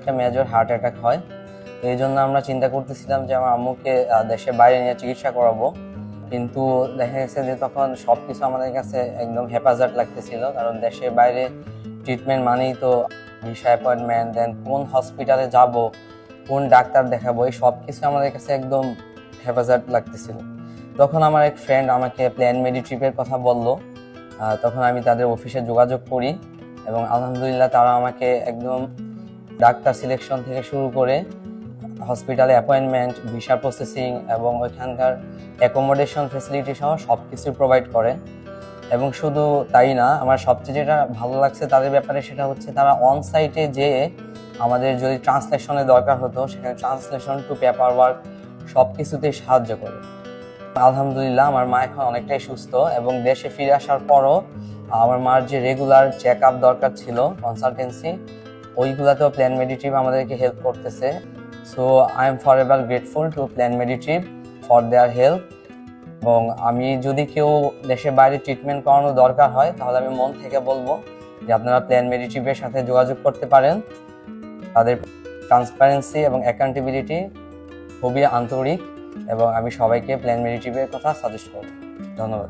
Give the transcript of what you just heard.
একটা major heart attack হয়। এই জন্য আমরা চিন্তা করতেছিলাম যে আমার আম্মুকে দেশের বাইরে নিয়ে চিকিৎসা করাবো, কিন্তু দেখা গেছে যে তখন সবকিছু আমাদের কাছে একদম হেফাজত লাগতেছিল, কারণ দেশের বাইরে ট্রিটমেন্ট মানেই তো ভিসা অ্যাপয়েন্টমেন্ট, দেন কোন হসপিটালে যাব, কোন ডাক্তার দেখাবো, এই সব কিছু আমাদের কাছে একদম হেফাজত লাগতেছিল। তখন আমার এক ফ্রেন্ড আমাকে প্ল্যান মেডি ট্রিপের কথা বলল। তখন আমি তাদের অফিসে যোগাযোগ করি এবং আলহামদুলিল্লাহ তারা আমাকে একদম ডাক্তার সিলেকশন থেকে শুরু করে হসপিটালে অ্যাপয়েন্টমেন্ট, ভিসা প্রসেসিং এবং ওইখানকার অ্যাকোমোডেশন ফেসিলিটি সহ সব কিছু প্রোভাইড করে। এবং শুধু তাই না, আমার সবচেয়ে যেটা ভালো লাগছে তাদের ব্যাপারে সেটা হচ্ছে তারা অন সাইটে যেয়ে আমাদের যদি ট্রান্সলেশনের দরকার হতো সেখানে ট্রান্সলেশন টু পেপার ওয়ার্ক সব কিছুতেই সাহায্য করে। আলহামদুলিল্লাহ আমার মা এখন অনেকটাই সুস্থ এবং দেশে ফিরে আসার পরও আমার মার যে রেগুলার চেক আপ দরকার ছিল, কনসালটেন্সি, ওইগুলাতেও প্ল্যান মেডিট্রিপ আমাদেরকে হেল্প করতেছে। So I am forever grateful to plan Meditrip for their help. এবং আমি যদি কেউ দেশের বাইরে ট্রিটমেন্ট করানো দরকার হয় তাহলে আমি মন থেকে বলবো যে আপনারা প্ল্যান মেডিট্রিপের সাথে যোগাযোগ করতে পারেন। তাদের ট্রান্সপারেন্সি এবং অ্যাকাউন্টেবিলিটি খুবই আন্তরিক এবং আমি সবাইকে প্ল্যান মেডিট্রিপের কথা সাজেস্ট করব। ধন্যবাদ।